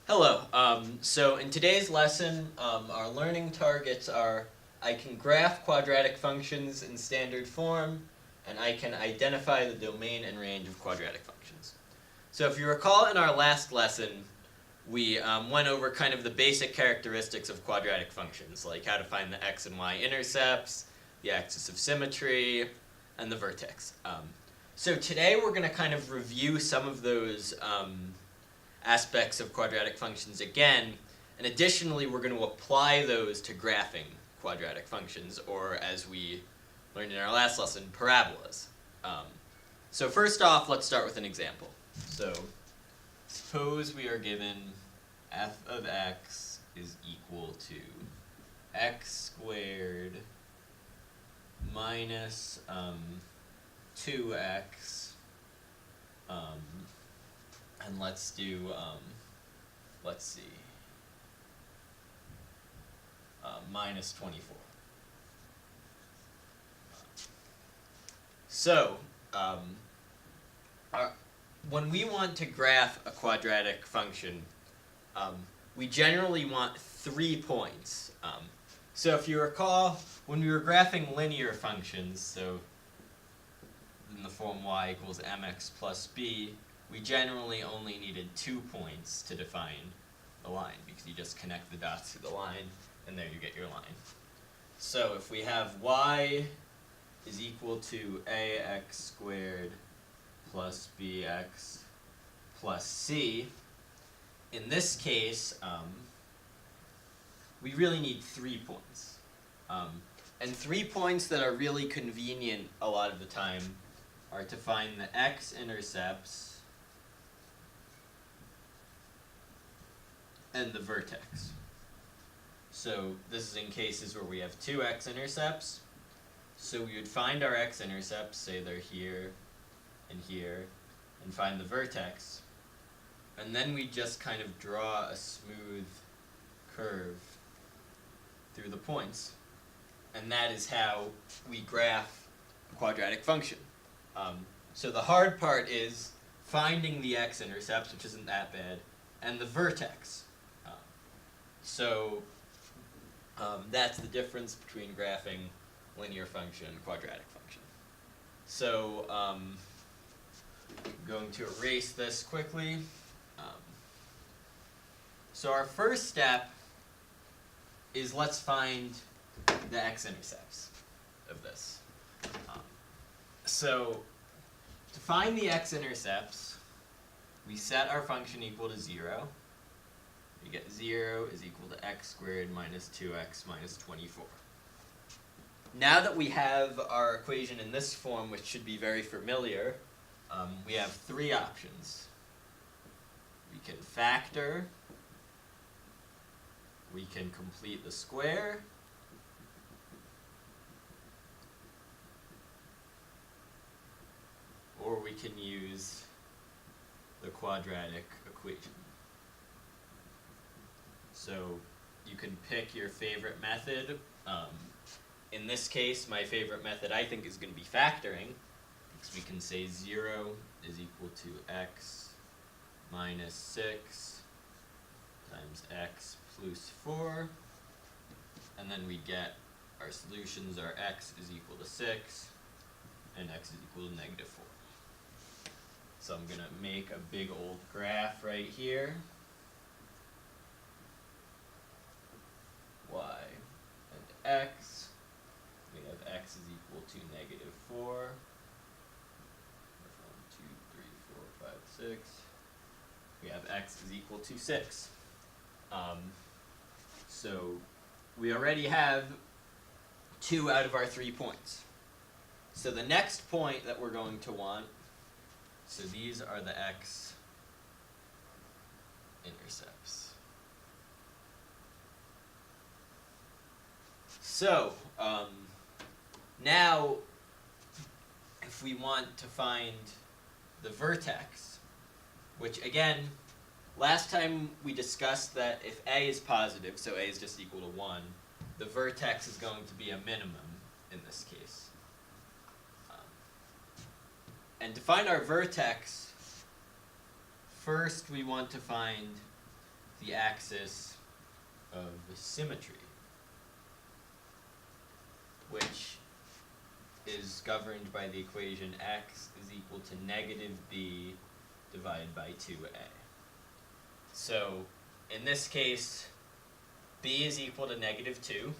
Hello. So in today's lesson, our learning targets are I can graph quadratic functions in standard form, and I can identify the domain and range of quadratic functions. So if you recall in our last lesson, we went over kind of the basic characteristics of quadratic functions, like how to find the x and y intercepts, the axis of symmetry, and the vertex. So today we're going to kind of review some of those aspects of quadratic functions again, and additionally we're going to apply those to graphing quadratic functions, or as we learned in our last lesson, parabolas. So first off, let's start with an example. So suppose we are given f of x is equal to x squared minus 2x, and let's do, let's see, minus 24. So, when we want to graph a quadratic function, we generally want 3 points. So if you recall, when we were graphing linear functions, so in the form y equals mx plus b, we generally only needed 2 points to define the line, because you just connect the dots to the line, and there you get your line. So if we have y is equal to ax squared plus bx plus c, in this case, we really need 3 points. And 3 points that are really convenient a lot of the time are to find the x-intercepts and the vertex. So this is in cases where we have 2 x-intercepts. So we would find our x-intercepts, say they're here, and find the vertex. And then we just kind of draw a smooth curve through the points. And that is how we graph a quadratic function. So the hard part is finding the x-intercepts, which isn't that bad, and the vertex. So that's the difference between graphing linear function and quadratic function. So I'm going to erase this quickly. So our first step is let's find the x-intercepts of this. So to find the x-intercepts, we set our function equal to 0. We get 0 is equal to x squared minus 2x minus 24. Now that we have our equation in this form, which should be very familiar, we have 3 options. We can factor, we can complete the square, or we can use the quadratic equation. So you can pick your favorite method. In this case, my favorite method I think is going to be factoring, because we can say 0 is equal to x minus 6 times x plus 4, and then we get our solutions are x is equal to 6 and x is equal to negative 4. So I'm going to make a big old graph right here. Y and x. We have x is equal to negative 4. 1, 2, 3, 4, 5, 6. We have x is equal to 6. So we already have 2 out of our 3 points. So the next point that we're going to want, so these are the x-intercepts. So now if we want to find the vertex, which again, last time we discussed that if a is positive, so a is just equal to 1, the vertex is going to be a minimum in this case. And to find our vertex, first we want to find the axis of symmetry, which is governed by the equation x is equal to negative b divided by 2a. So in this case, b is equal to negative 2.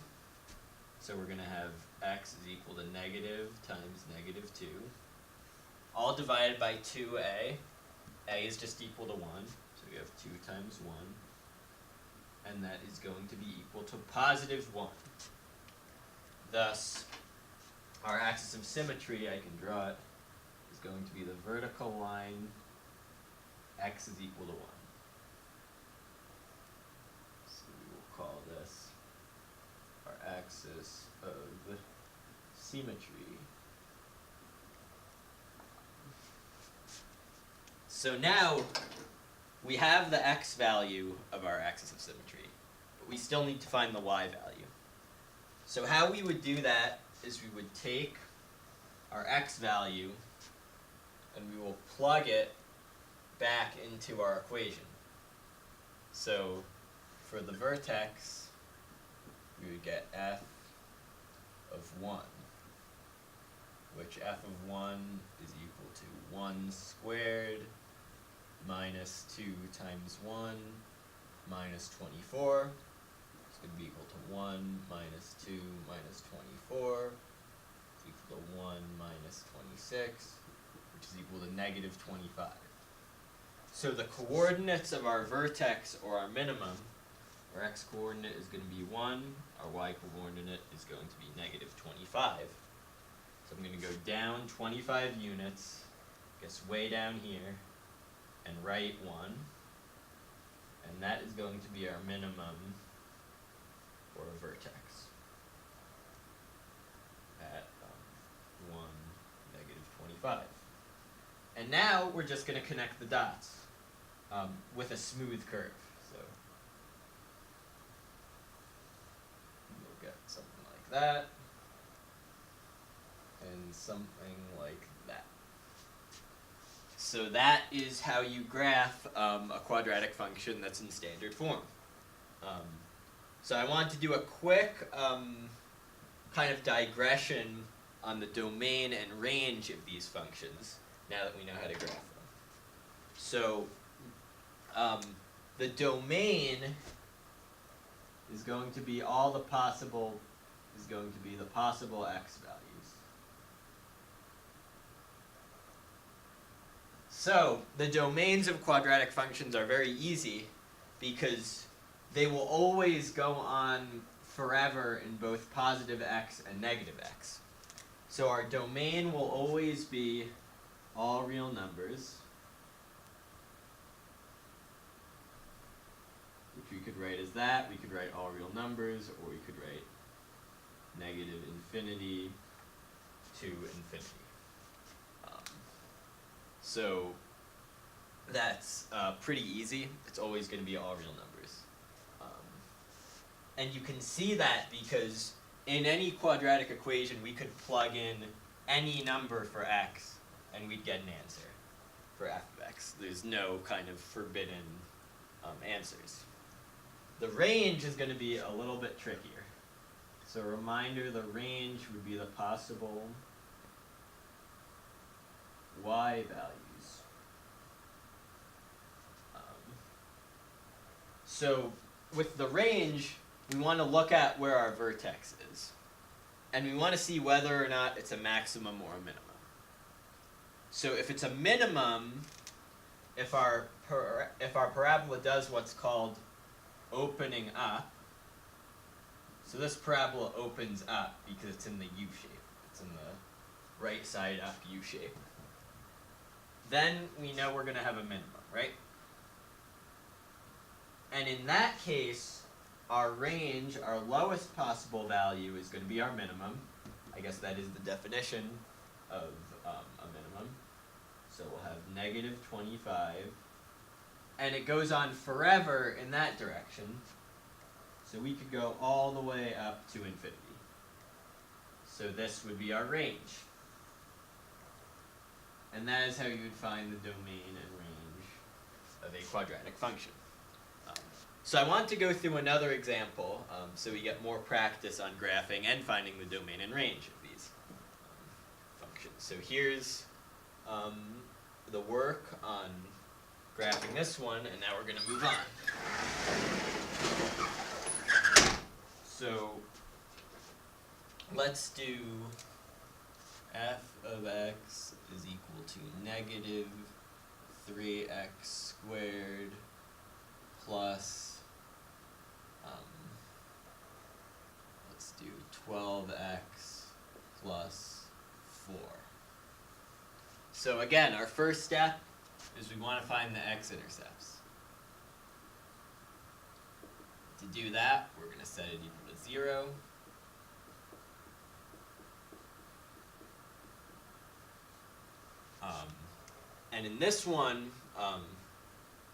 So we're going to have x is equal to negative times negative 2, all divided by 2a. A is just equal to 1, so we have 2 times 1. And that is going to be equal to positive 1. Thus, our axis of symmetry, I can draw it, is going to be the vertical line x is equal to 1. So we will call this our axis of symmetry. So now we have the x value of our axis of symmetry, but we still need to find the y value. So how we would do that is we would take our x value and we will plug it back into our equation. So for the vertex, we would get f of 1, which f of 1 is equal to 1 squared minus 2 times 1 minus 24. It's going to be equal to 1 minus 2 minus 24. It's equal to 1 minus 26, which is equal to negative 25. So the coordinates of our vertex, or our minimum, our x coordinate is going to be 1, our y coordinate is going to be negative 25. So I'm going to go down 25 units, I guess way down here, and write 1. And that is going to be our minimum for a vertex at 1, negative 25. And now we're just going to connect the dots with a smooth curve. So we'll get something like that and something like that. So that is how you graph a quadratic function that's in standard form. So I want to do a quick kind of digression on the domain and range of these functions now that we know how to graph them. So the domain is going to be the possible x values. So the domains of quadratic functions are very easy because they will always go on forever in both positive x and negative x. So our domain will always be all real numbers, which we could write as that. We could write all real numbers, or we could write negative infinity to infinity. So that's pretty easy. It's always going to be all real numbers. And you can see that because in any quadratic equation we could plug in any number for x and we'd get an answer for f of x. There's no kind of forbidden answers. The range is going to be a little bit trickier. So a reminder, the range would be the possible y values. So with the range, we want to look at where our vertex is. And we want to see whether or not it's a maximum or a minimum. So if it's a minimum, if our parabola does what's called opening up, so this parabola opens up because it's in the U shape. It's in the right side up U shape. Then we know we're going to have a minimum, right? And in that case, our range, our lowest possible value is going to be our minimum. I guess that is the definition of a minimum. So we'll have negative 25. And it goes on forever in that direction. So we could go all the way up to infinity. So this would be our range. And that is how you would find the domain and range of a quadratic function. So I want to go through another example so we get more practice on graphing and finding the domain and range of these functions. So here's the work on graphing this one, and now we're going to move on. So let's do f of x is equal to negative 3x squared plus, let's do 12x plus 4. So again, our first step is we want to find the x-intercepts. To do that, we're going to set it equal to 0. And in this one,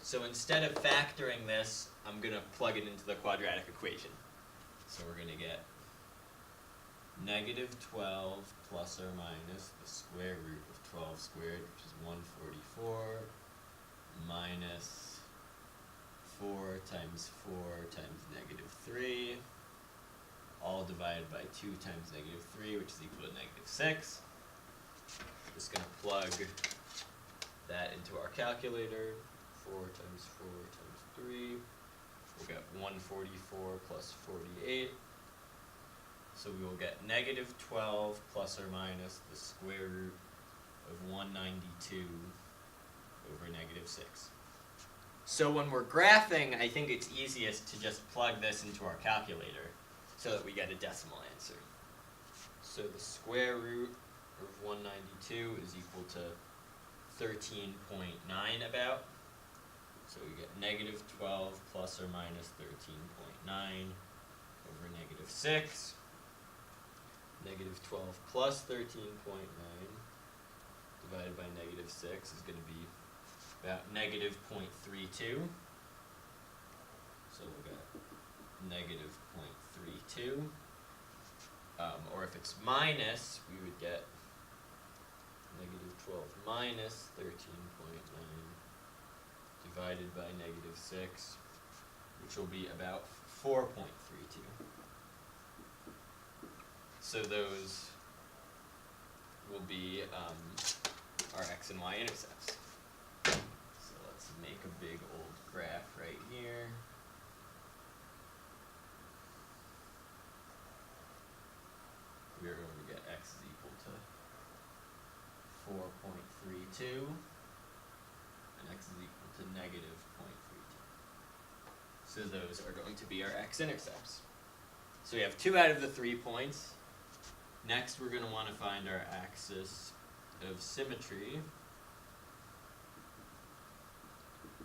so instead of factoring this, I'm going to plug it into the quadratic equation. So we're going to get negative 12 plus or minus the square root of 12 squared, which is 144, minus 4 times 4 times negative 3, all divided by 2 times negative 3, which is equal to negative 6. Just going to plug that into our calculator. 4 times 4 times 3. We'll get 144 plus 48. So we will get negative 12 plus or minus the square root of 192 over negative 6. So when we're graphing, I think it's easiest to just plug this into our calculator so that we get a decimal answer. So the square root of 192 is equal to 13.9 about. So we get negative 12 plus or minus 13.9 over negative 6. Negative 12 plus 13.9 divided by negative 6 is going to be about negative 0.32. So we'll get negative 0.32. Or if it's minus, we would get negative 12 minus 13.9 divided by negative 6, which will be about 4.32. So those will be our x and y intercepts. So let's make a big old graph right here. We are going to get x is equal to 4.32, and x is equal to negative 0.32. So those are going to be our x-intercepts. So we have 2 out of the 3 points. Next, we're going to want to find our axis of symmetry,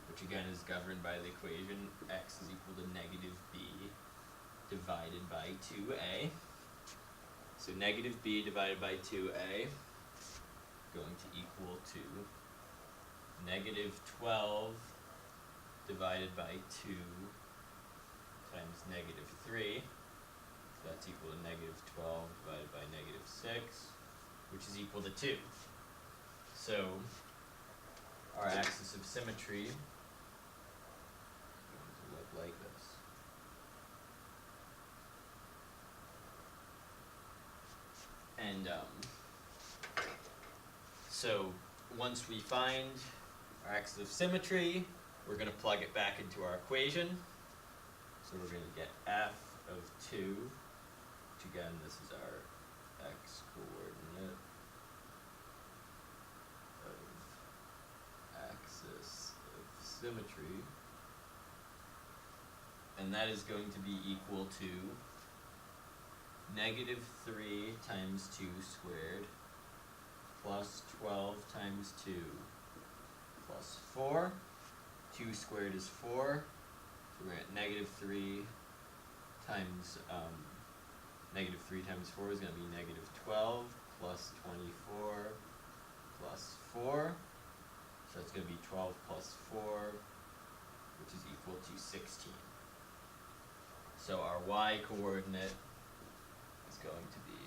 which again is governed by the equation x is equal to negative b divided by 2a. So negative b divided by 2a going to equal to negative 12 divided by 2 times negative 3. So that's equal to negative 12 divided by negative 6, which is equal to 2. So our axis of symmetry is going to look like this. And so once we find our axis of symmetry, we're going to plug it back into our equation. So we're going to get f of 2, which again, this is our x coordinate of axis of symmetry. And that is going to be equal to negative 3 times 2 squared plus 12 times 2 plus 4. 2 squared is 4. So we're at negative 3 times, negative 3 times 4 is going to be negative 12 plus 24 plus 4. So it's going to be 12 plus 4, which is equal to 16. So our y coordinate is going to be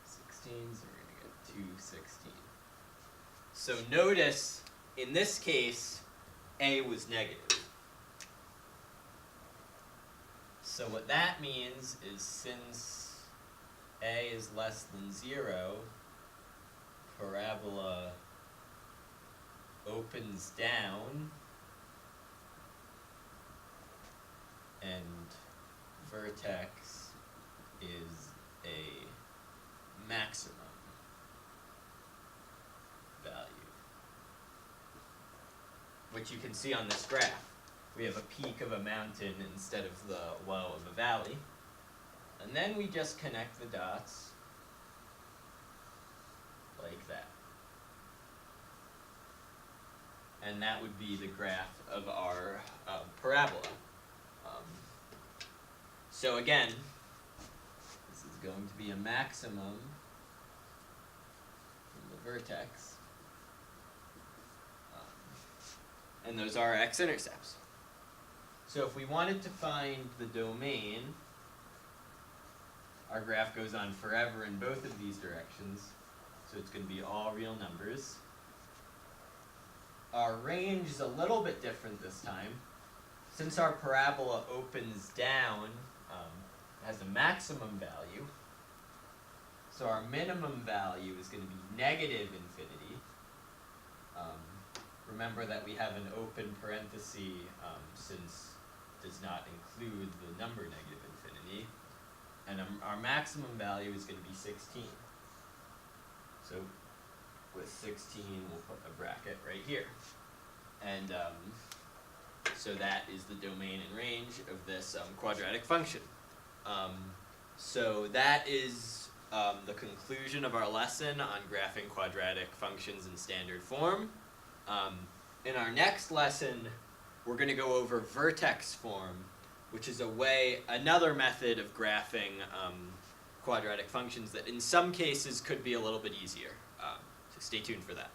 16, so we're going to get 2, 16. So notice, in this case, a was negative. So what that means is since a is less than 0, parabola opens down and vertex is a maximum value, which you can see on this graph. We have a peak of a mountain instead of the low of a valley. And then we just connect the dots like that. And that would be the graph of our parabola. So again, this is going to be a maximum from the vertex. And those are our x-intercepts. So if we wanted to find the domain, our graph goes on forever in both of these directions. So it's going to be all real numbers. Our range is a little bit different this time. Since our parabola opens down, it has a maximum value. So our minimum value is going to be negative infinity. Remember that we have an open parenthesis since it does not include the number negative infinity. And our maximum value is going to be 16. So with 16, we'll put a bracket right here. And so that is the domain and range of this quadratic function. So that is the conclusion of our lesson on graphing quadratic functions in standard form. In our next lesson, we're going to go over vertex form, which is another method of graphing quadratic functions that in some cases could be a little bit easier. So stay tuned for that.